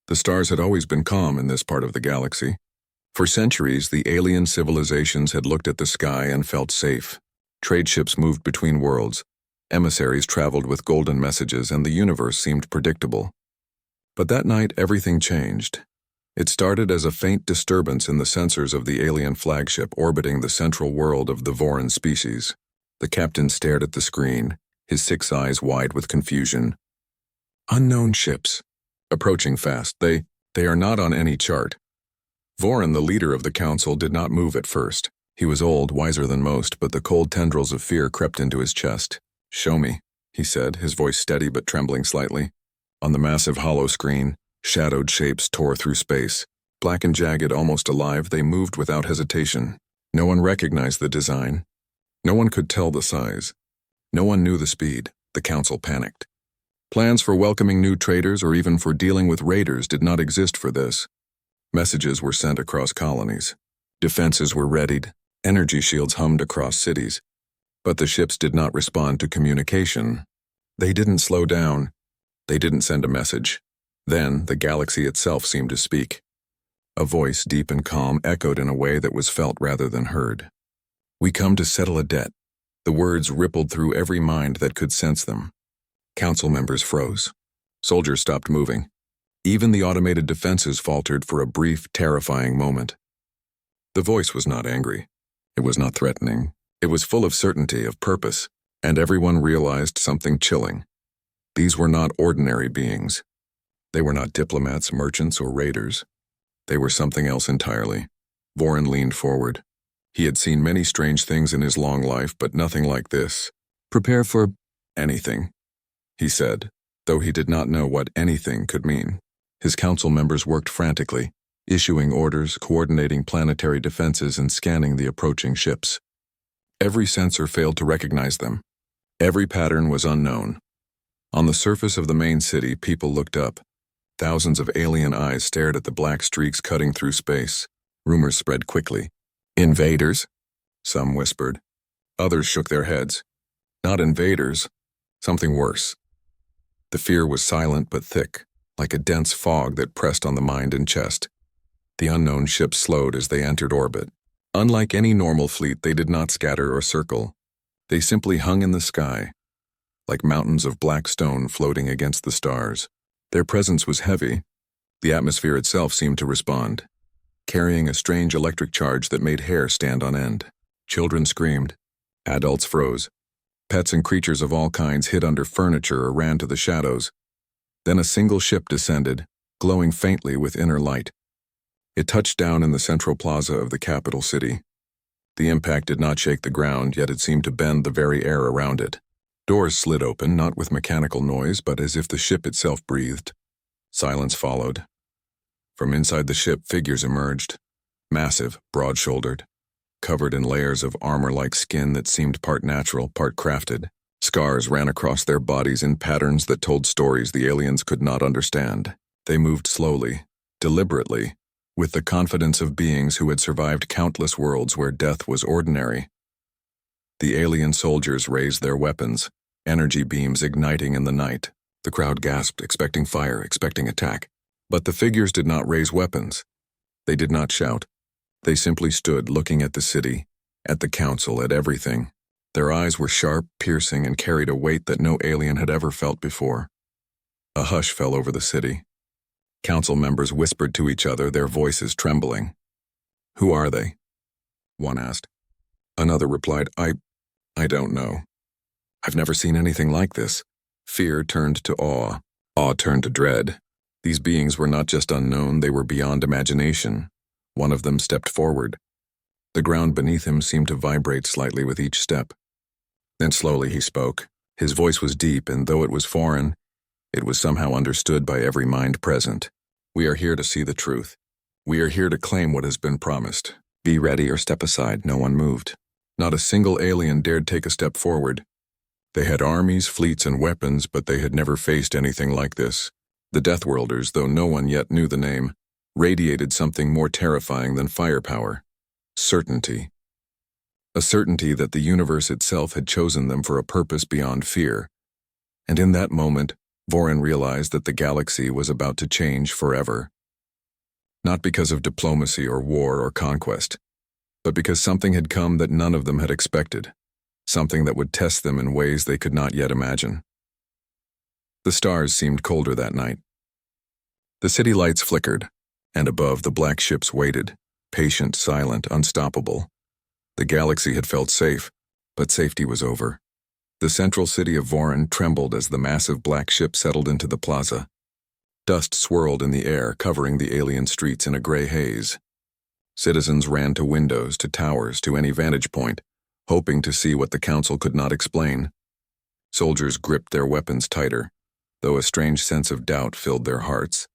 The stars had always been calm in this part of the galaxy. For centuries, the alien civilizations had looked at the sky and felt safe. Trade ships moved between worlds. Emissaries traveled with golden messages, and the universe seemed predictable. But that night, everything changed. It started as a faint disturbance in the sensors of the alien flagship orbiting the central world of the Voran species. The captain stared at the screen, his 6 eyes wide with confusion. Unknown ships. Approaching fast. They are not on any chart. Voran, the leader of the council, did not move at first. He was old, wiser than most, but the cold tendrils of fear crept into his chest. "Show me," he said, his voice steady but trembling slightly. On the massive hollow screen, shadowed shapes tore through space. Black and jagged, almost alive, they moved without hesitation. No one recognized the design. No one could tell the size. No one knew the speed. The council panicked. Plans for welcoming new traders or even for dealing with raiders did not exist for this. Messages were sent across colonies. Defenses were readied. Energy shields hummed across cities. But the ships did not respond to communication. They didn't slow down. They didn't send a message. Then, the galaxy itself seemed to speak. A voice, deep and calm, echoed in a way that was felt rather than heard. "We come to settle a debt." The words rippled through every mind that could sense them. Council members froze. Soldiers stopped moving. Even the automated defenses faltered for a brief, terrifying moment. The voice was not angry. It was not threatening. It was full of certainty, of purpose, and everyone realized something chilling. These were not ordinary beings. They were not diplomats, merchants, or raiders. They were something else entirely. Voran leaned forward. He had seen many strange things in his long life, but nothing like this. "Prepare for anything," he said, though he did not know what anything could mean. His council members worked frantically, issuing orders, coordinating planetary defenses, and scanning the approaching ships. Every sensor failed to recognize them. Every pattern was unknown. On the surface of the main city, people looked up. Thousands of alien eyes stared at the black streaks cutting through space. Rumors spread quickly. "Invaders?" some whispered. Others shook their heads. Not invaders. Something worse. The fear was silent but thick, like a dense fog that pressed on the mind and chest. The unknown ships slowed as they entered orbit. Unlike any normal fleet, they did not scatter or circle. They simply hung in the sky, like mountains of black stone floating against the stars. Their presence was heavy. The atmosphere itself seemed to respond, carrying a strange electric charge that made hair stand on end. Children screamed. Adults froze. Pets and creatures of all kinds hid under furniture or ran to the shadows. Then a single ship descended, glowing faintly with inner light. It touched down in the central plaza of the capital city. The impact did not shake the ground, yet it seemed to bend the very air around it. Doors slid open, not with mechanical noise, but as if the ship itself breathed. Silence followed. From inside the ship, figures emerged. Massive, broad-shouldered, covered in layers of armor-like skin that seemed part natural, part crafted. Scars ran across their bodies in patterns that told stories the aliens could not understand. They moved slowly, deliberately, with the confidence of beings who had survived countless worlds where death was ordinary. The alien soldiers raised their weapons, energy beams igniting in the night. The crowd gasped, expecting fire, expecting attack. But the figures did not raise weapons. They did not shout. They simply stood looking at the city, at the council, at everything. Their eyes were sharp, piercing, and carried a weight that no alien had ever felt before. A hush fell over the city. Council members whispered to each other, their voices trembling. "Who are they?" one asked. Another replied, I don't know. I've never seen anything like this." Fear turned to awe. Awe turned to dread. These beings were not just unknown, they were beyond imagination. One of them stepped forward. The ground beneath him seemed to vibrate slightly with each step. Then slowly he spoke. His voice was deep, and though it was foreign, it was somehow understood by every mind present. "We are here to see the truth. We are here to claim what has been promised. Be ready or step aside." No one moved. Not a single alien dared take a step forward. They had armies, fleets, and weapons, but they had never faced anything like this. The Deathworlders, though no one yet knew the name, radiated something more terrifying than firepower. Certainty. A certainty that the universe itself had chosen them for a purpose beyond fear. And in that moment, Vorin realized that the galaxy was about to change forever. Not because of diplomacy or war or conquest, but because something had come that none of them had expected, something that would test them in ways they could not yet imagine. The stars seemed colder that night. The city lights flickered, and above the black ships waited, patient, silent, unstoppable. The galaxy had felt safe, but safety was over. The central city of Vorin trembled as the massive black ship settled into the plaza. Dust swirled in the air, covering the alien streets in a gray haze. Citizens ran to windows, to towers, to any vantage point, hoping to see what the council could not explain. Soldiers gripped their weapons tighter, though a strange sense of doubt filled their hearts.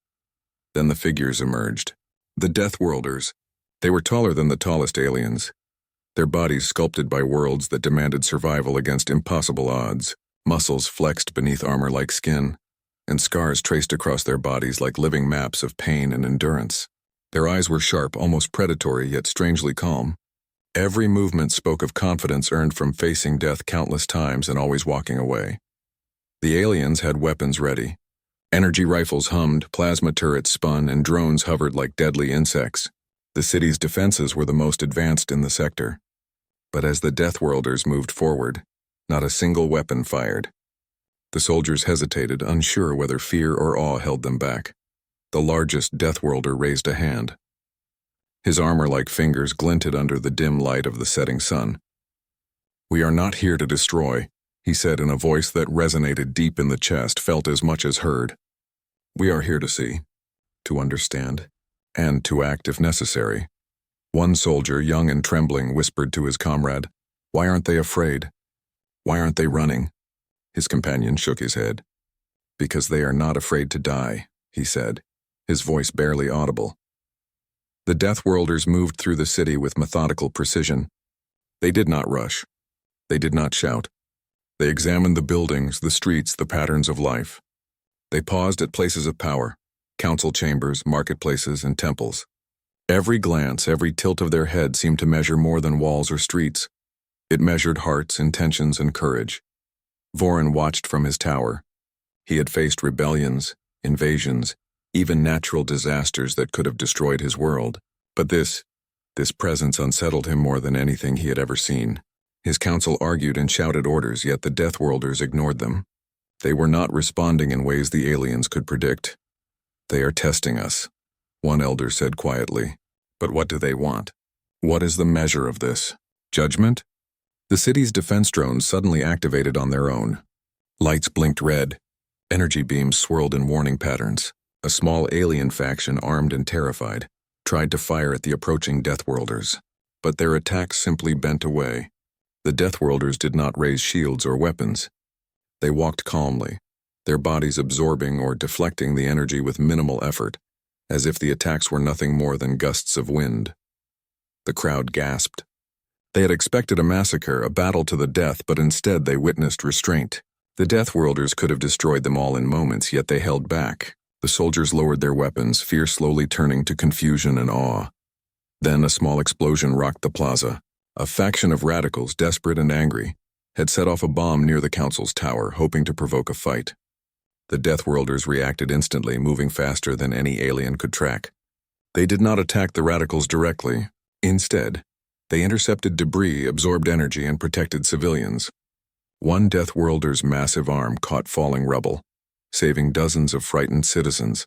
Then the figures emerged. The Deathworlders. They were taller than the tallest aliens, their bodies sculpted by worlds that demanded survival against impossible odds, muscles flexed beneath armor-like skin, and scars traced across their bodies like living maps of pain and endurance. Their eyes were sharp, almost predatory, yet strangely calm. Every movement spoke of confidence earned from facing death countless times and always walking away. The aliens had weapons ready. Energy rifles hummed, plasma turrets spun, and drones hovered like deadly insects. The city's defenses were the most advanced in the sector. But as the Deathworlders moved forward, not a single weapon fired. The soldiers hesitated, unsure whether fear or awe held them back. The largest Deathworlder raised a hand. His armor-like fingers glinted under the dim light of the setting sun. "We are not here to destroy," he said in a voice that resonated deep in the chest, felt as much as heard. "We are here to see, to understand, and to act if necessary." One soldier, young and trembling, whispered to his comrade, "Why aren't they afraid? Why aren't they running?" His companion shook his head. "Because they are not afraid to die," he said, his voice barely audible. The Deathworlders moved through the city with methodical precision. They did not rush. They did not shout. They examined the buildings, the streets, the patterns of life. They paused at places of power, council chambers, marketplaces, and temples. Every glance, every tilt of their head seemed to measure more than walls or streets. It measured hearts, intentions, and courage. Vorin watched from his tower. He had faced rebellions, invasions, even natural disasters that could have destroyed his world. But this presence unsettled him more than anything he had ever seen. His council argued and shouted orders, yet the Deathworlders ignored them. They were not responding in ways the aliens could predict. "They are testing us," one elder said quietly. "But what do they want? What is the measure of this? Judgment?" The city's defense drones suddenly activated on their own. Lights blinked red. Energy beams swirled in warning patterns. A small alien faction, armed and terrified, tried to fire at the approaching Deathworlders, but their attacks simply bent away. The Deathworlders did not raise shields or weapons. They walked calmly, their bodies absorbing or deflecting the energy with minimal effort, as if the attacks were nothing more than gusts of wind. The crowd gasped. They had expected a massacre, a battle to the death, but instead they witnessed restraint. The Deathworlders could have destroyed them all in moments, yet they held back. The soldiers lowered their weapons, fear slowly turning to confusion and awe. Then a small explosion rocked the plaza. A faction of radicals, desperate and angry, had set off a bomb near the council's tower, hoping to provoke a fight. The Deathworlders reacted instantly, moving faster than any alien could track. They did not attack the radicals directly. Instead, they intercepted debris, absorbed energy, and protected civilians. One Deathworlder's massive arm caught falling rubble, saving dozens of frightened citizens.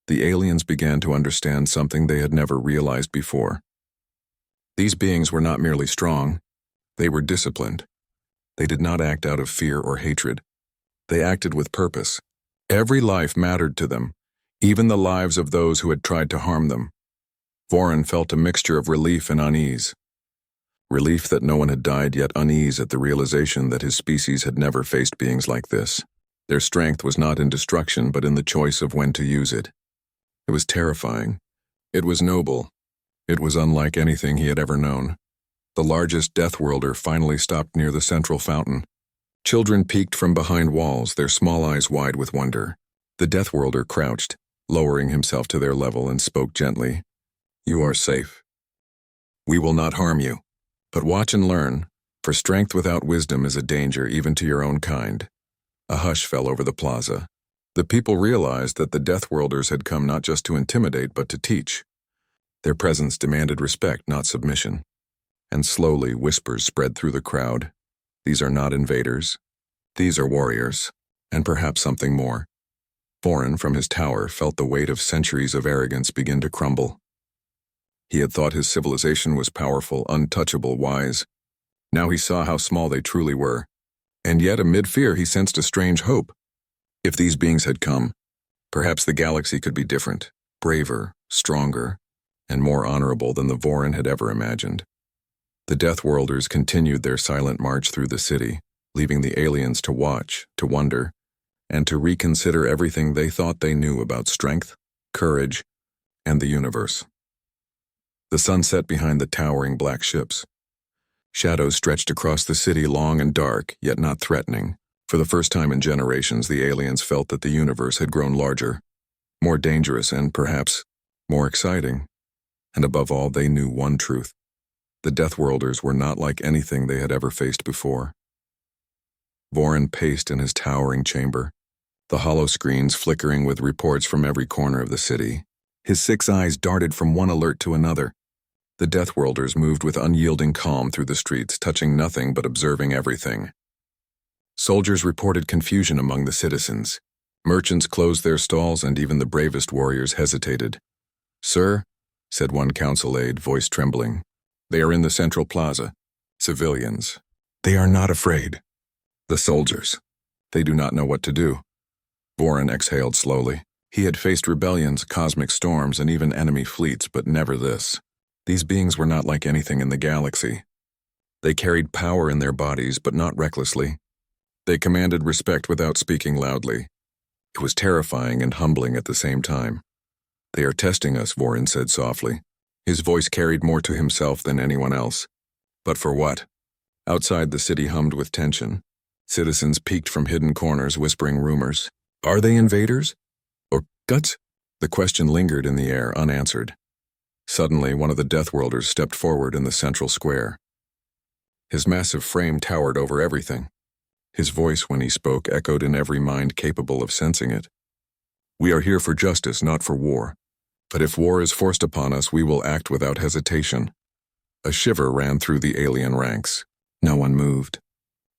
The aliens began to understand something they had never realized before. These beings were not merely strong, they were disciplined. They did not act out of fear or hatred. They acted with purpose. Every life mattered to them, even the lives of those who had tried to harm them. Vorin felt a mixture of relief and unease. Relief that no one had died, yet unease at the realization that his species had never faced beings like this. Their strength was not in destruction, but in the choice of when to use it. It was terrifying. It was noble. It was unlike anything he had ever known. The largest Deathworlder finally stopped near the central fountain. Children peeked from behind walls, their small eyes wide with wonder. The Deathworlder crouched, lowering himself to their level, and spoke gently. "You are safe. We will not harm you. But watch and learn, for strength without wisdom is a danger even to your own kind." A hush fell over the plaza. The people realized that the Deathworlders had come not just to intimidate but to teach. Their presence demanded respect, not submission. And slowly whispers spread through the crowd. These are not invaders. These are warriors. And perhaps something more. Vorin, from his tower, felt the weight of centuries of arrogance begin to crumble. He had thought his civilization was powerful, untouchable, wise. Now he saw how small they truly were. And yet, amid fear, he sensed a strange hope. If these beings had come, perhaps the galaxy could be different, braver, stronger, and more honorable than the Vorin had ever imagined. The Deathworlders continued their silent march through the city, leaving the aliens to watch, to wonder, and to reconsider everything they thought they knew about strength, courage, and the universe. The sun set behind the towering black ships. Shadows stretched across the city, long and dark, yet not threatening. For the first time in generations, the aliens felt that the universe had grown larger, more dangerous, and perhaps more exciting. And above all, they knew one truth. The Deathworlders were not like anything they had ever faced before. Vorin paced in his towering chamber, the hollow screens flickering with reports from every corner of the city. His 6 eyes darted from one alert to another. The Deathworlders moved with unyielding calm through the streets, touching nothing but observing everything. Soldiers reported confusion among the citizens. Merchants closed their stalls, and even the bravest warriors hesitated. "Sir," said one council aide, voice trembling, "they are in the central plaza. Civilians. They are not afraid. The soldiers. They do not know what to do." Vorin exhaled slowly. He had faced rebellions, cosmic storms, and even enemy fleets, but never this. These beings were not like anything in the galaxy. They carried power in their bodies, but not recklessly. They commanded respect without speaking loudly. It was terrifying and humbling at the same time. "They are testing us," Vorin said softly. His voice carried more to himself than anyone else. But for what? Outside, the city hummed with tension. Citizens peeked from hidden corners, whispering rumors. Are they invaders? Or guts? The question lingered in the air, unanswered. Suddenly, one of the Deathworlders stepped forward in the central square. His massive frame towered over everything. His voice, when he spoke, echoed in every mind capable of sensing it. "We are here for justice, not for war. But if war is forced upon us, we will act without hesitation." A shiver ran through the alien ranks. No one moved.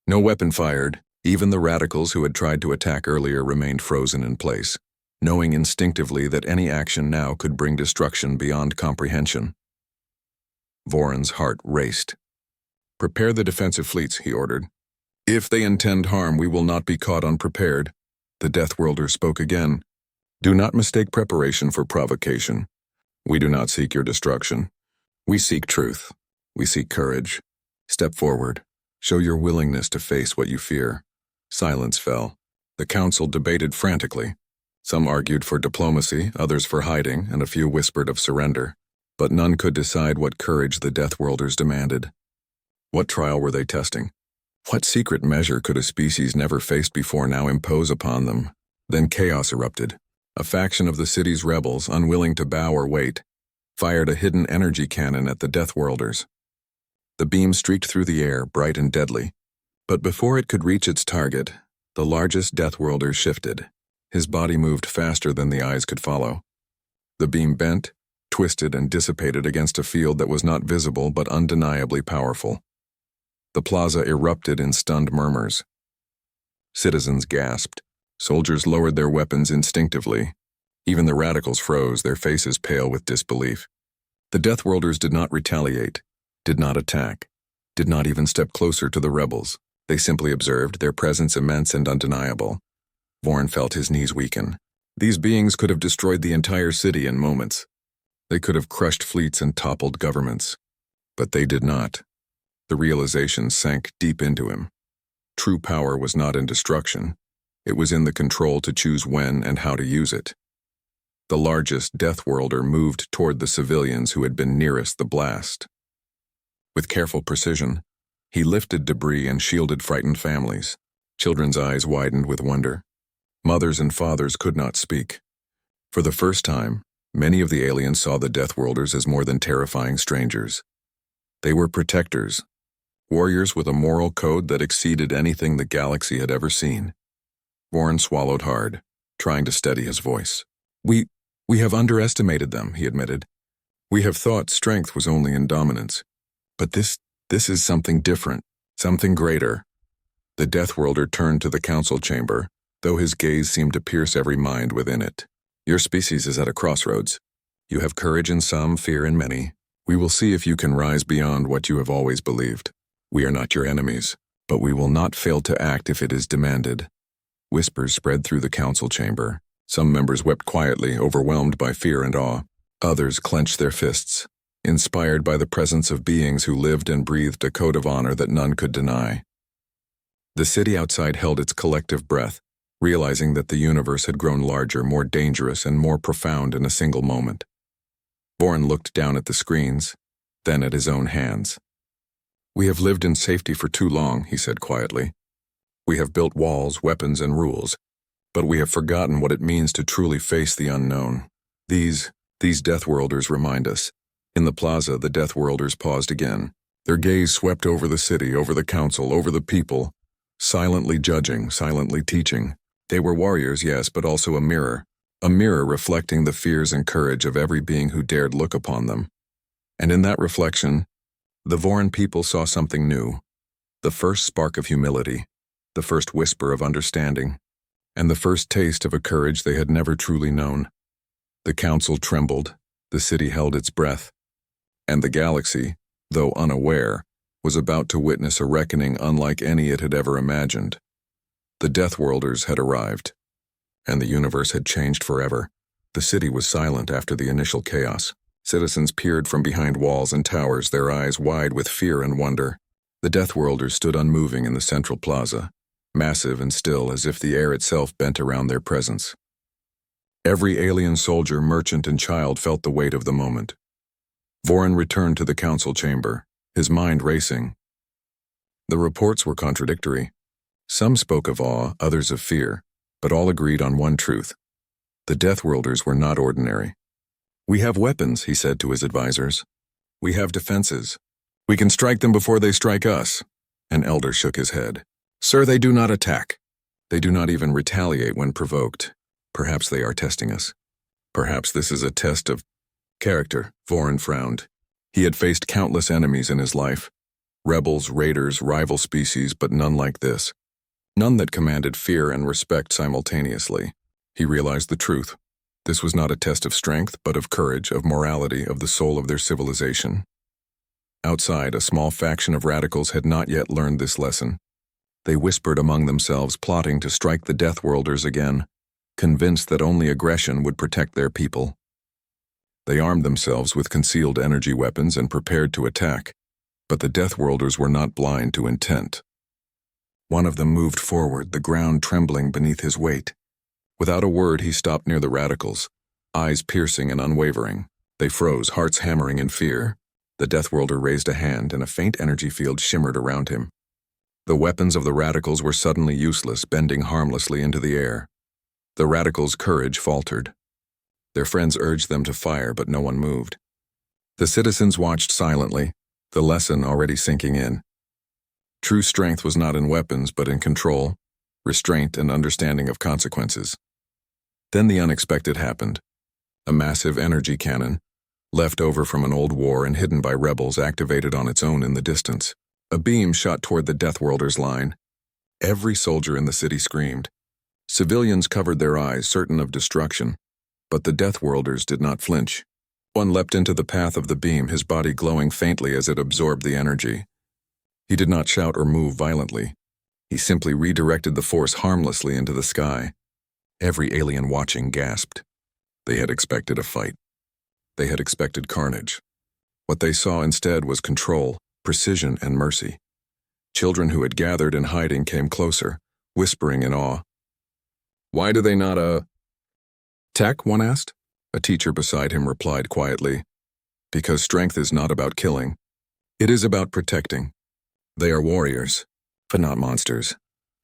No weapon fired. Even the radicals who had tried to attack earlier remained frozen in place, knowing instinctively that any action now could bring destruction beyond comprehension. Vorin's heart raced. "Prepare the defensive fleets," he ordered. "If they intend harm, we will not be caught unprepared." The Deathworlder spoke again. "Do not mistake preparation for provocation. We do not seek your destruction. We seek truth. We seek courage. Step forward. Show your willingness to face what you fear." Silence fell. The council debated frantically. Some argued for diplomacy, others for hiding, and a few whispered of surrender. But none could decide what courage the Deathworlders demanded. What trial were they testing? What secret measure could a species never faced before now impose upon them? Then chaos erupted. A faction of the city's rebels, unwilling to bow or wait, fired a hidden energy cannon at the Deathworlders. The beam streaked through the air, bright and deadly. But before it could reach its target, the largest Deathworlder shifted. His body moved faster than the eyes could follow. The beam bent, twisted, and dissipated against a field that was not visible but undeniably powerful. The plaza erupted in stunned murmurs. Citizens gasped. Soldiers lowered their weapons instinctively. Even the radicals froze, their faces pale with disbelief. The Deathworlders did not retaliate, did not attack, did not even step closer to the rebels. They simply observed, their presence immense and undeniable. Vorin felt his knees weaken. These beings could have destroyed the entire city in moments. They could have crushed fleets and toppled governments. But they did not. The realization sank deep into him. True power was not in destruction. It was in the control to choose when and how to use it. The largest Deathworlder moved toward the civilians who had been nearest the blast. With careful precision, he lifted debris and shielded frightened families. Children's eyes widened with wonder. Mothers and fathers could not speak. For the first time, many of the aliens saw the Deathworlders as more than terrifying strangers. They were protectors, warriors with a moral code that exceeded anything the galaxy had ever seen. Vorin swallowed hard. trying to steady his voice. We have underestimated them, he admitted. We have thought strength was only in dominance. But this is something different, something greater. The Deathworlder turned to the council chamber, though his gaze seemed to pierce every mind within it. Your species is at a crossroads. You have courage in some, fear in many. We will see if you can rise beyond what you have always believed. We are not your enemies, but we will not fail to act if it is demanded. Whispers spread through the council chamber. Some members wept quietly, overwhelmed by fear and awe. Others clenched their fists, inspired by the presence of beings who lived and breathed a code of honor that none could deny. The city outside held its collective breath, realizing that the universe had grown larger, more dangerous, and more profound in a single moment. Vorin looked down at the screens, then at his own hands. We have lived in safety for too long, he said quietly. We have built walls, weapons, and rules, but we have forgotten what it means to truly face the unknown. These Deathworlders remind us. In the plaza, the Deathworlders paused again. Their gaze swept over the city, over the council, over the people, silently judging, silently teaching. They were warriors, yes, but also a mirror reflecting the fears and courage of every being who dared look upon them. And in that reflection, the Vorin people saw something new, the first spark of humility, the first whisper of understanding, and the first taste of a courage they had never truly known. The council trembled, the city held its breath, and the galaxy, though unaware, was about to witness a reckoning unlike any it had ever imagined. The Deathworlders had arrived, and the universe had changed forever. The city was silent after the initial chaos. Citizens peered from behind walls and towers, their eyes wide with fear and wonder. The Deathworlders stood unmoving in the central plaza, massive and still as if the air itself bent around their presence. Every alien soldier, merchant, and child felt the weight of the moment. Vorin returned to the council chamber, his mind racing. The reports were contradictory. Some spoke of awe, others of fear, but all agreed on one truth. The Deathworlders were not ordinary. We have weapons, he said to his advisors. We have defenses. We can strike them before they strike us. An elder shook his head. Sir, they do not attack. They do not even retaliate when provoked. Perhaps they are testing us. Perhaps this is a test of character. Vorin frowned. He had faced countless enemies in his life. Rebels, raiders, rival species, but none like this. None that commanded fear and respect simultaneously. He realized the truth. This was not a test of strength, but of courage, of morality, of the soul of their civilization. Outside, a small faction of radicals had not yet learned this lesson. They whispered among themselves, plotting to strike the Deathworlders again, convinced that only aggression would protect their people. They armed themselves with concealed energy weapons and prepared to attack, but the Deathworlders were not blind to intent. One of them moved forward, the ground trembling beneath his weight. Without a word, he stopped near the radicals, eyes piercing and unwavering. They froze, hearts hammering in fear. The Deathworlder raised a hand, and a faint energy field shimmered around him. The weapons of the radicals were suddenly useless, bending harmlessly into the air. The radicals' courage faltered. Their friends urged them to fire, but no one moved. The citizens watched silently, the lesson already sinking in. True strength was not in weapons, but in control, restraint, and understanding of consequences. Then the unexpected happened. A massive energy cannon, left over from an old war and hidden by rebels, activated on its own in the distance. A beam shot toward the Deathworlders' line. Every soldier in the city screamed. Civilians covered their eyes, certain of destruction, but the Deathworlders did not flinch. One leapt into the path of the beam, his body glowing faintly as it absorbed the energy. He did not shout or move violently. He simply redirected the force harmlessly into the sky. Every alien watching gasped. They had expected a fight. They had expected carnage. What they saw instead was control, precision, and mercy. Children who had gathered in hiding came closer, whispering in awe. Why do they not, attack? One asked. A teacher beside him replied quietly. Because strength is not about killing. It is about protecting. They are warriors, but not monsters.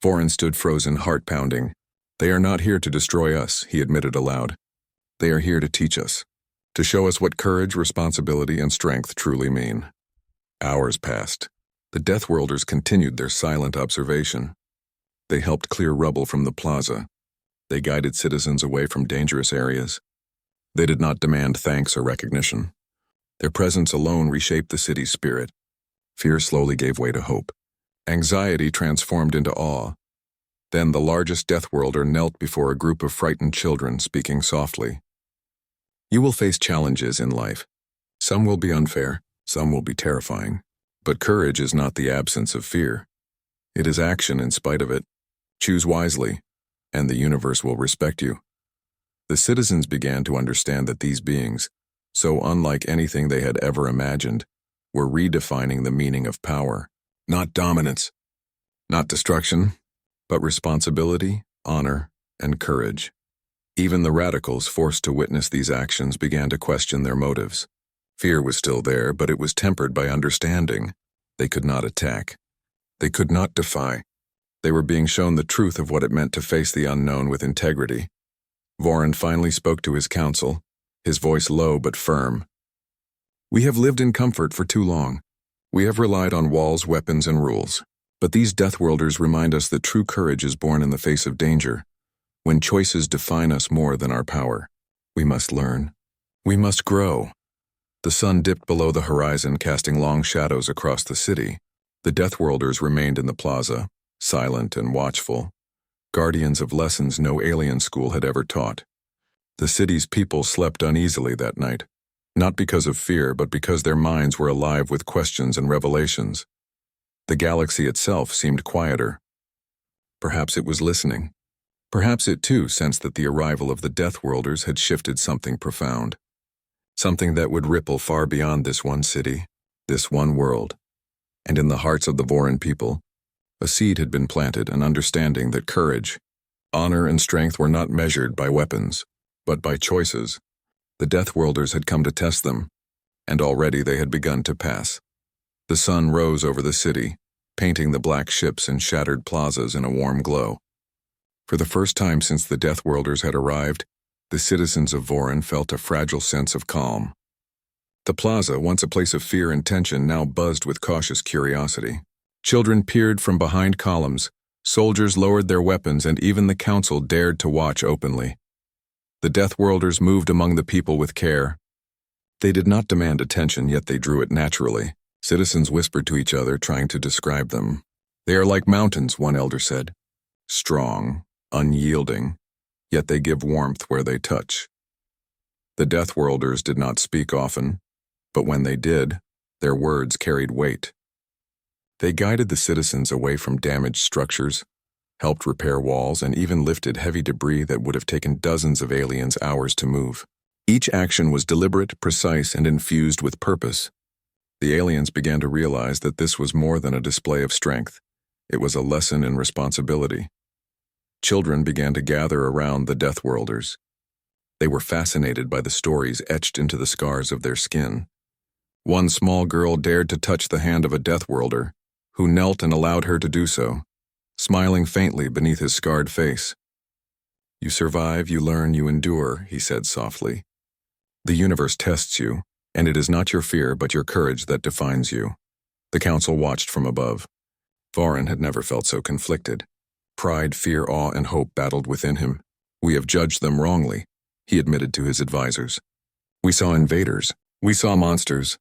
Vorin stood frozen, heart pounding. They are not here to destroy us, he admitted aloud. They are here to teach us, to show us what courage, responsibility, and strength truly mean. Hours passed. The Deathworlders continued their silent observation. They helped clear rubble from the plaza. They guided citizens away from dangerous areas. They did not demand thanks or recognition. Their presence alone reshaped the city's spirit. Fear slowly gave way to hope. Anxiety transformed into awe. Then the largest Deathworlder knelt before a group of frightened children, speaking softly. You will face challenges in life. Some will be unfair, some will be terrifying. But courage is not the absence of fear. It is action in spite of it. Choose wisely, and the universe will respect you. The citizens began to understand that these beings, so unlike anything they had ever imagined, were redefining the meaning of power. Not dominance, not destruction, but responsibility, honor, and courage. Even the radicals forced to witness these actions began to question their motives. Fear was still there, but it was tempered by understanding. They could not attack. They could not defy. They were being shown the truth of what it meant to face the unknown with integrity. Vorin finally spoke to his council, his voice low but firm. We have lived in comfort for too long. We have relied on walls, weapons, and rules. But these Deathworlders remind us that true courage is born in the face of danger. When choices define us more than our power, we must learn. We must grow. The sun dipped below the horizon, casting long shadows across the city. The Deathworlders remained in the plaza, silent and watchful, guardians of lessons no alien school had ever taught. The city's people slept uneasily that night, not because of fear, but because their minds were alive with questions and revelations. The galaxy itself seemed quieter. Perhaps it was listening. Perhaps it too sensed that the arrival of the Deathworlders had shifted something profound. Something that would ripple far beyond this one city, this one world. And in the hearts of the Vorin people, a seed had been planted, an understanding that courage, honor, and strength were not measured by weapons, but by choices. The Deathworlders had come to test them, and already they had begun to pass. The sun rose over the city, painting the black ships and shattered plazas in a warm glow. For the first time since the Deathworlders had arrived, the citizens of Vorin felt a fragile sense of calm. The plaza, once a place of fear and tension, now buzzed with cautious curiosity. Children peered from behind columns, soldiers lowered their weapons, and even the council dared to watch openly. The Deathworlders moved among the people with care. They did not demand attention, yet they drew it naturally. Citizens whispered to each other, trying to describe them. They are like mountains, one elder said. Strong, unyielding, yet they give warmth where they touch. The Deathworlders did not speak often, but when they did, their words carried weight. They guided the citizens away from damaged structures, helped repair walls, and even lifted heavy debris that would have taken dozens of aliens hours to move. Each action was deliberate, precise, and infused with purpose. The aliens began to realize that this was more than a display of strength. It was a lesson in responsibility. Children began to gather around the Deathworlders. They were fascinated by the stories etched into the scars of their skin. One small girl dared to touch the hand of a Deathworlder, who knelt and allowed her to do so, smiling faintly beneath his scarred face. You survive, you learn, you endure, he said softly. The universe tests you, and it is not your fear but your courage that defines you. The council watched from above. Vorin had never felt so conflicted. Pride, fear, awe, and hope battled within him. We have judged them wrongly, he admitted to his advisors. We saw invaders, we saw monsters,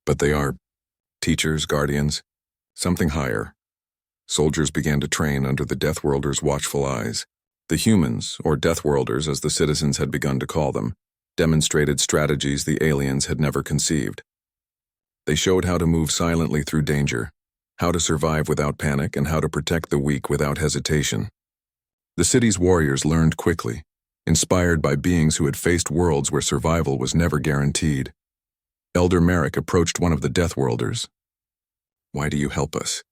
but they are teachers, guardians, something higher. Soldiers began to train under the Deathworlders' watchful eyes. The humans, or Deathworlders as the citizens had begun to call them, demonstrated strategies the aliens had never conceived. They showed how to move silently through danger, how to survive without panic, and how to protect the weak without hesitation. The city's warriors learned quickly, inspired by beings who had faced worlds where survival was never guaranteed. Elder Merrick approached one of the Deathworlders. Why do you help us?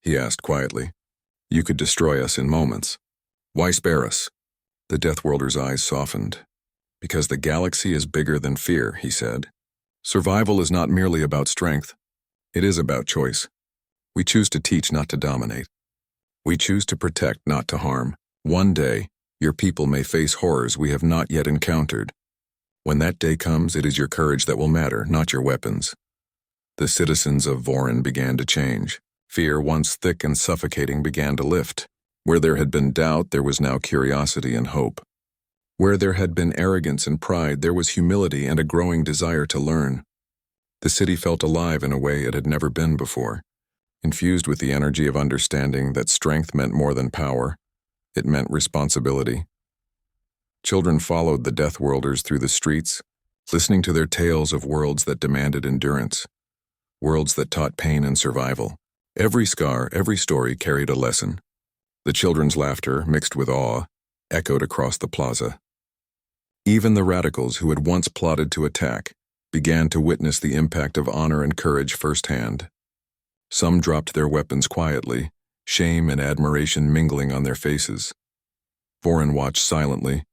He asked quietly. You could destroy us in moments. Why spare us? The Deathworlder's eyes softened. Because the galaxy is bigger than fear, he said. Survival is not merely about strength. It is about choice. We choose to teach, not to dominate. We choose to protect, not to harm. One day, your people may face horrors we have not yet encountered. When that day comes, it is your courage that will matter, not your weapons. The citizens of Vorin began to change. Fear, once thick and suffocating, began to lift. Where there had been doubt, there was now curiosity and hope. Where there had been arrogance and pride, there was humility and a growing desire to learn. The city felt alive in a way it had never been before, infused with the energy of understanding that strength meant more than power. It meant responsibility. Children followed the Deathworlders through the streets, listening to their tales of worlds that demanded endurance, worlds that taught pain and survival. Every scar, every story carried a lesson. The children's laughter, mixed with awe, echoed across the plaza. Even the radicals who had once plotted to attack began to witness the impact of honor and courage firsthand. Some dropped their weapons quietly, shame and admiration mingling on their faces. Voren watched silently,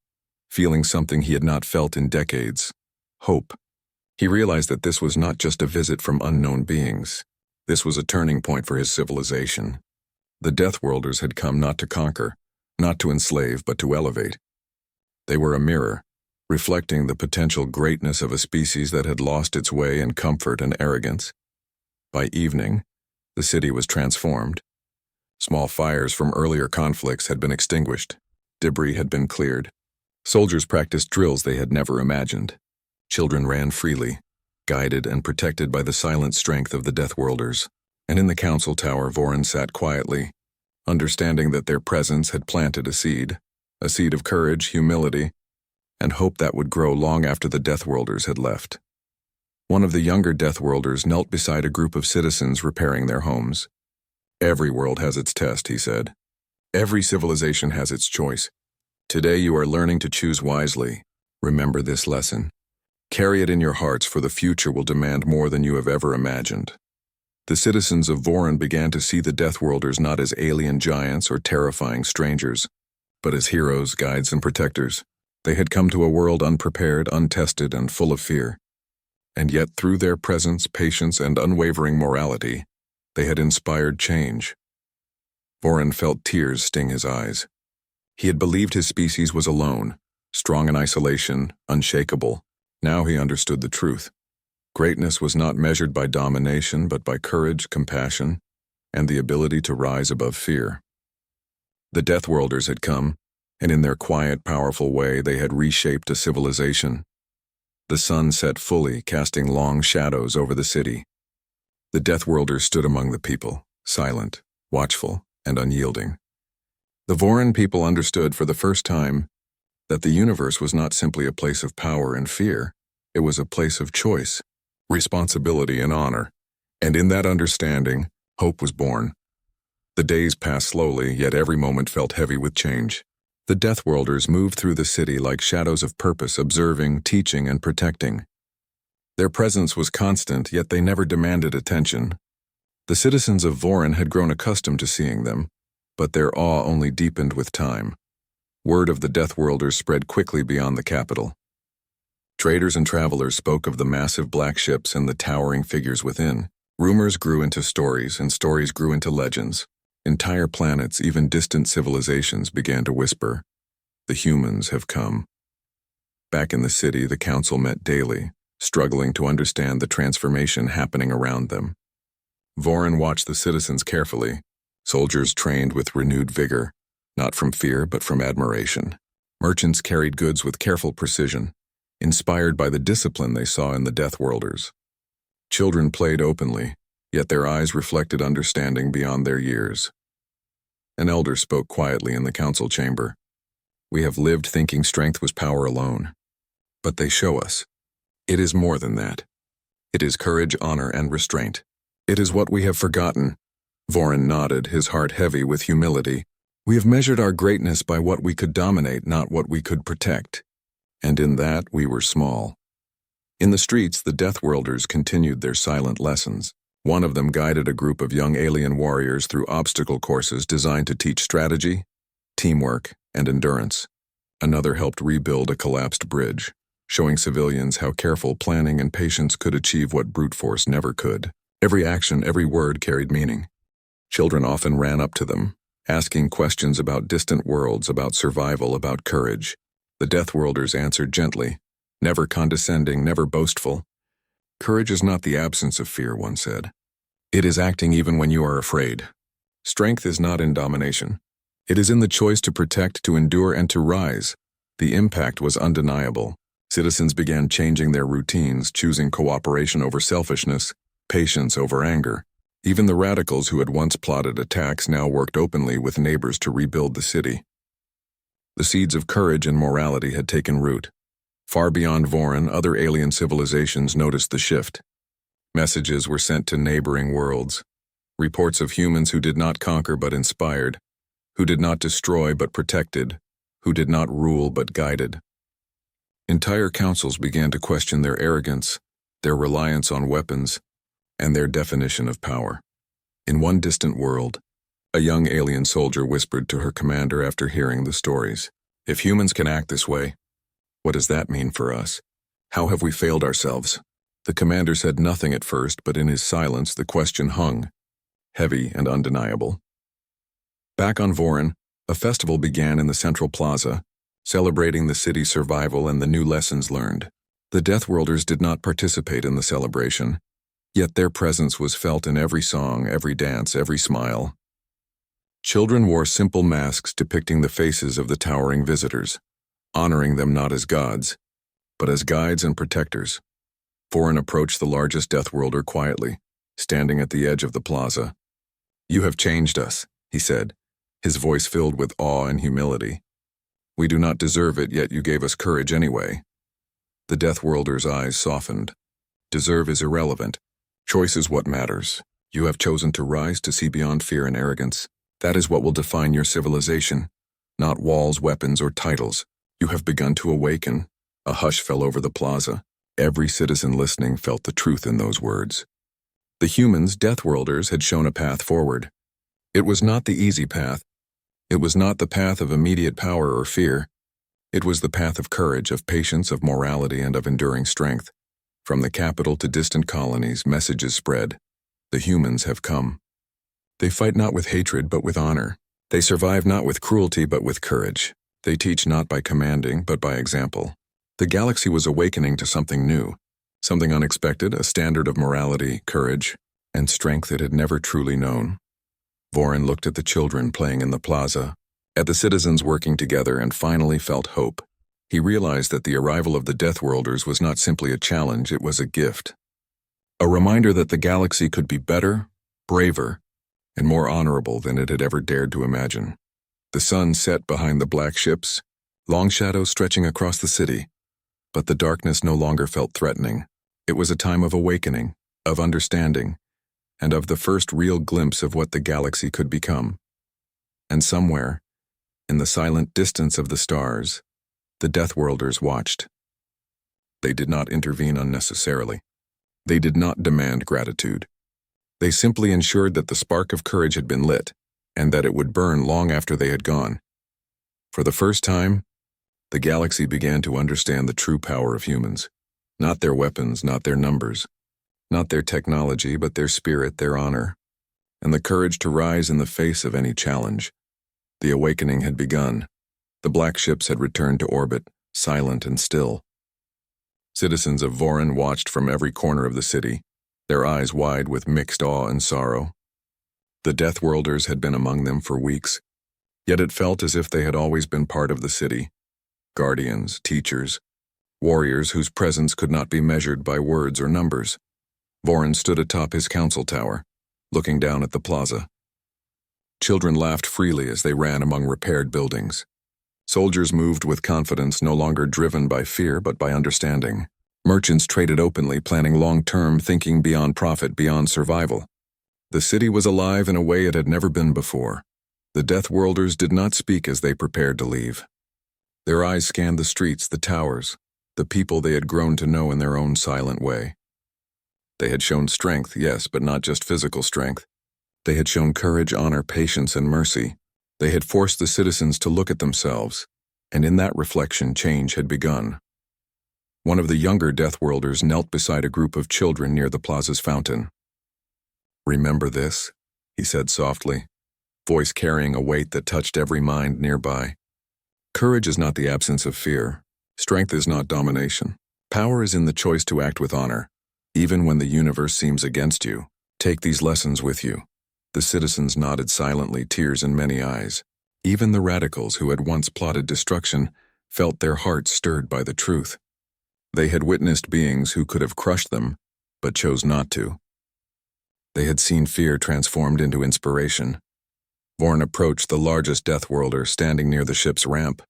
feeling something he had not felt in decades: hope. He realized that this was not just a visit from unknown beings. This was a turning point for his civilization. The Deathworlders had come not to conquer, not to enslave, but to elevate. They were a mirror, reflecting the potential greatness of a species that had lost its way in comfort and arrogance. By evening, the city was transformed. Small fires from earlier conflicts had been extinguished. Debris had been cleared. Soldiers practiced drills they had never imagined. Children ran freely, guided and protected by the silent strength of the Deathworlders. And in the council tower, Voren sat quietly, understanding that their presence had planted a seed of courage, humility, and hope that would grow long after the Deathworlders had left. One of the younger Deathworlders knelt beside a group of citizens repairing their homes. "Every world has its test," he said. "Every civilization has its choice. Today you are learning to choose wisely. Remember this lesson. Carry it in your hearts, for the future will demand more than you have ever imagined." The citizens of Voren began to see the Deathworlders not as alien giants or terrifying strangers, but as heroes, guides, and protectors. They had come to a world unprepared, untested, and full of fear. And yet, through their presence, patience, and unwavering morality, they had inspired change. Voren felt tears sting his eyes. He had believed his species was alone, strong in isolation, unshakable. Now he understood the truth. Greatness was not measured by domination, but by courage, compassion, and the ability to rise above fear. The Deathworlders had come, and in their quiet, powerful way, they had reshaped a civilization. The sun set fully, casting long shadows over the city. The Deathworlders stood among the people, silent, watchful, and unyielding. The Voren people understood for the first time that the universe was not simply a place of power and fear. It was a place of choice, responsibility, and honor. And in that understanding, hope was born. The days passed slowly, yet every moment felt heavy with change. The Deathworlders moved through the city like shadows of purpose, observing, teaching, and protecting. Their presence was constant, yet they never demanded attention. The citizens of Voren had grown accustomed to seeing them, but their awe only deepened with time. Word of the Deathworlders spread quickly beyond the capital. Traders and travelers spoke of the massive black ships and the towering figures within. Rumors grew into stories, and stories grew into legends. Entire planets, even distant civilizations, began to whisper, "The humans have come." Back in the city, the council met daily, struggling to understand the transformation happening around them. Voren watched the citizens carefully. Soldiers trained with renewed vigor, not from fear but from admiration. Merchants carried goods with careful precision, inspired by the discipline they saw in the Deathworlders. Children played openly, yet their eyes reflected understanding beyond their years. An elder spoke quietly in the council chamber. "We have lived thinking strength was power alone. But they show us. It is more than that. It is courage, honor, and restraint. It is what we have forgotten." Voren nodded, his heart heavy with humility. "We have measured our greatness by what we could dominate, not what we could protect. And in that, we were small." In the streets, the Deathworlders continued their silent lessons. One of them guided a group of young alien warriors through obstacle courses designed to teach strategy, teamwork, and endurance. Another helped rebuild a collapsed bridge, showing civilians how careful planning and patience could achieve what brute force never could. Every action, every word carried meaning. Children often ran up to them, asking questions about distant worlds, about survival, about courage. The Deathworlders answered gently, never condescending, never boastful. "Courage is not the absence of fear," one said. "It is acting even when you are afraid. Strength is not in domination. It is in the choice to protect, to endure, and to rise. The impact was undeniable. Citizens began changing their routines, choosing cooperation over selfishness, patience over anger. Even the radicals who had once plotted attacks now worked openly with neighbors to rebuild the city. The seeds of courage and morality had taken root. Far beyond Vorin, other alien civilizations noticed the shift. Messages were sent to neighboring worlds. Reports of humans who did not conquer but inspired, who did not destroy but protected, who did not rule but guided. Entire councils began to question their arrogance, their reliance on weapons, and their definition of power. In one distant world, a young alien soldier whispered to her commander after hearing the stories, "If humans can act this way, what does that mean for us? How have we failed ourselves?" The commander said nothing at first, but in his silence the question hung, heavy and undeniable. Back on Vorin, a festival began in the central plaza, celebrating the city's survival and the new lessons learned. The Deathworlders did not participate in the celebration, yet their presence was felt in every song, every dance, every smile. Children wore simple masks depicting the faces of the towering visitors, honoring them not as gods, but as guides and protectors. Vorin approached the largest Deathworlder quietly, standing at the edge of the plaza. "You have changed us," he said, his voice filled with awe and humility. "We do not deserve it, yet you gave us courage anyway." The Deathworlder's eyes softened. "Deserve is irrelevant. Choice is what matters. You have chosen to rise to see beyond fear and arrogance. That is what will define your civilization. Not walls, weapons, or titles. You have begun to awaken." A hush fell over the plaza. Every citizen listening felt the truth in those words. The humans, Deathworlders, had shown a path forward. It was not the easy path. It was not the path of immediate power or fear. It was the path of courage, of patience, of morality, and of enduring strength. From the capital to distant colonies, messages spread. The humans have come. They fight not with hatred, but with honor. They survive not with cruelty, but with courage. They teach not by commanding, but by example. The galaxy was awakening to something new, something unexpected, a standard of morality, courage, and strength it had never truly known. Vorin looked at the children playing in the plaza, at the citizens working together, and finally felt hope. He realized that the arrival of the Deathworlders was not simply a challenge, it was a gift. A reminder that the galaxy could be better, braver, and more honorable than it had ever dared to imagine. The sun set behind the black ships, long shadows stretching across the city, but the darkness no longer felt threatening. It was a time of awakening, of understanding, and of the first real glimpse of what the galaxy could become. And somewhere, in the silent distance of the stars, the Deathworlders watched. They did not intervene unnecessarily. They did not demand gratitude. They simply ensured that the spark of courage had been lit, and that it would burn long after they had gone. For the first time, the galaxy began to understand the true power of humans. Not their weapons, not their numbers, not their technology, but their spirit, their honor, and the courage to rise in the face of any challenge. The awakening had begun. The black ships had returned to orbit, silent and still. Citizens of Vorin watched from every corner of the city, their eyes wide with mixed awe and sorrow. The Deathworlders had been among them for weeks, yet it felt as if they had always been part of the city. Guardians, teachers, warriors whose presence could not be measured by words or numbers. Vorin stood atop his council tower, looking down at the plaza. Children laughed freely as they ran among repaired buildings. Soldiers moved with confidence, no longer driven by fear but by understanding. Merchants traded openly, planning long-term, thinking beyond profit, beyond survival. The city was alive in a way it had never been before. The Deathworlders did not speak as they prepared to leave. Their eyes scanned the streets, the towers, the people they had grown to know in their own silent way. They had shown strength, yes, but not just physical strength. They had shown courage, honor, patience, and mercy. They had forced the citizens to look at themselves, and in that reflection, change had begun. One of the younger Deathworlders knelt beside a group of children near the plaza's fountain. "Remember this," he said softly, voice carrying a weight that touched every mind nearby. "Courage is not the absence of fear. Strength is not domination. Power is in the choice to act with honor, even when the universe seems against you. Take these lessons with you." The citizens nodded silently, tears in many eyes. Even the radicals who had once plotted destruction felt their hearts stirred by the truth. They had witnessed beings who could have crushed them, but chose not to. They had seen fear transformed into inspiration. Vorn approached the largest Deathworlder standing near the ship's ramp.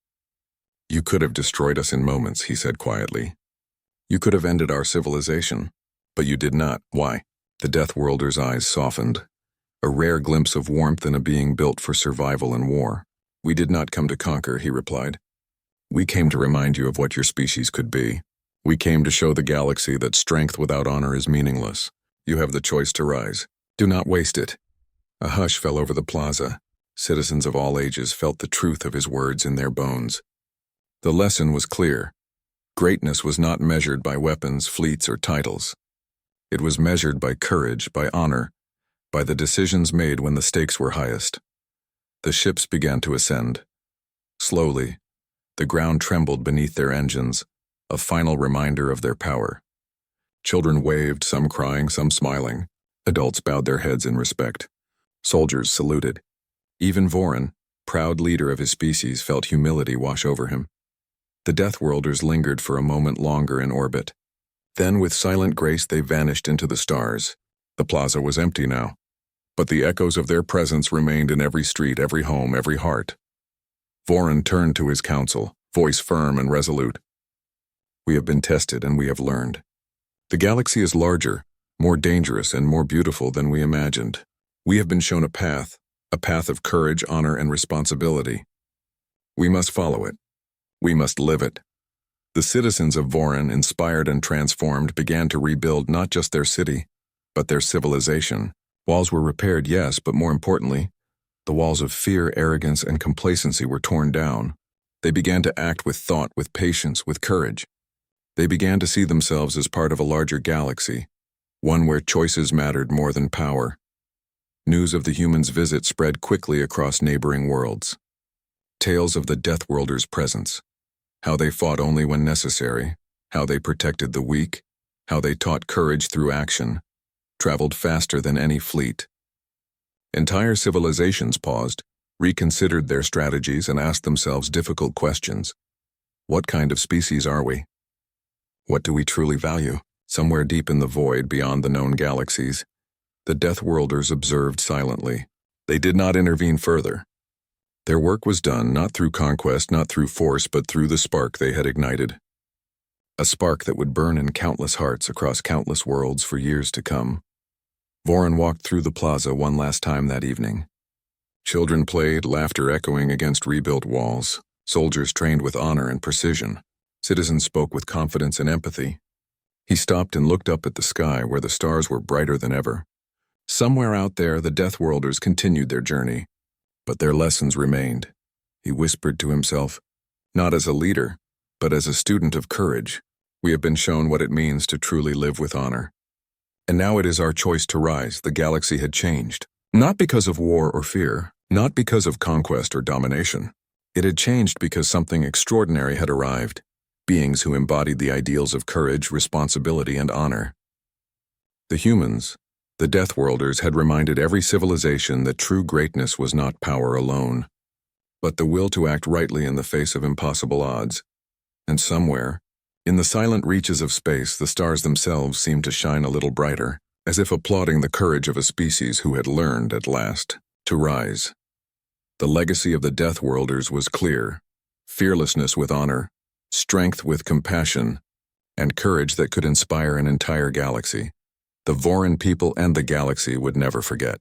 "You could have destroyed us in moments," he said quietly. "You could have ended our civilization, but you did not. Why?" The Deathworlder's eyes softened, a rare glimpse of warmth in a being built for survival and war. "We did not come to conquer," he replied. "We came to remind you of what your species could be. We came to show the galaxy that strength without honor is meaningless. You have the choice to rise. Do not waste it." A hush fell over the plaza. Citizens of all ages felt the truth of his words in their bones. The lesson was clear. Greatness was not measured by weapons, fleets, or titles. It was measured by courage, by honor, by the decisions made when the stakes were highest. The ships began to ascend. Slowly, the ground trembled beneath their engines, a final reminder of their power. Children waved, some crying, some smiling. Adults bowed their heads in respect. Soldiers saluted. Even Vorin, proud leader of his species, felt humility wash over him. The Deathworlders lingered for a moment longer in orbit. Then, with silent grace, they vanished into the stars. The plaza was empty now, but the echoes of their presence remained in every street, every home, every heart. Vorin turned to his council, voice firm and resolute. "We have been tested and we have learned. The galaxy is larger, more dangerous, and more beautiful than we imagined. We have been shown a path of courage, honor, and responsibility. We must follow it. We must live it." The citizens of Vorin, inspired and transformed, began to rebuild not just their city, but their civilization. Walls were repaired, yes, but more importantly, the walls of fear, arrogance, and complacency were torn down. They began to act with thought, with patience, with courage. They began to see themselves as part of a larger galaxy, one where choices mattered more than power. News of the humans' visit spread quickly across neighboring worlds. Tales of the Deathworlders' presence, how they fought only when necessary, how they protected the weak, how they taught courage through action, traveled faster than any fleet. Entire civilizations paused, reconsidered their strategies, and asked themselves difficult questions. What kind of species are we? What do we truly value? Somewhere deep in the void beyond the known galaxies, the Deathworlders observed silently. They did not intervene further. Their work was done not through conquest, not through force, but through the spark they had ignited. A spark that would burn in countless hearts across countless worlds for years to come. Vorin walked through the plaza one last time that evening. Children played, laughter echoing against rebuilt walls. Soldiers trained with honor and precision. Citizens spoke with confidence and empathy. He stopped and looked up at the sky where the stars were brighter than ever. Somewhere out there, the Deathworlders continued their journey, but their lessons remained. He whispered to himself, not as a leader, but as a student of courage. We have been shown what it means to truly live with honor. And now it is our choice to rise. The galaxy had changed. Not because of war or fear, not because of conquest or domination. It had changed because something extraordinary had arrived. Beings who embodied the ideals of courage, responsibility, and honor. The humans, the Deathworlders, had reminded every civilization that true greatness was not power alone, but the will to act rightly in the face of impossible odds. And somewhere, in the silent reaches of space, the stars themselves seemed to shine a little brighter, as if applauding the courage of a species who had learned, at last, to rise. The legacy of the Deathworlders was clear: fearlessness with honor, strength with compassion, and courage that could inspire an entire galaxy. The Vorin people and the galaxy would never forget.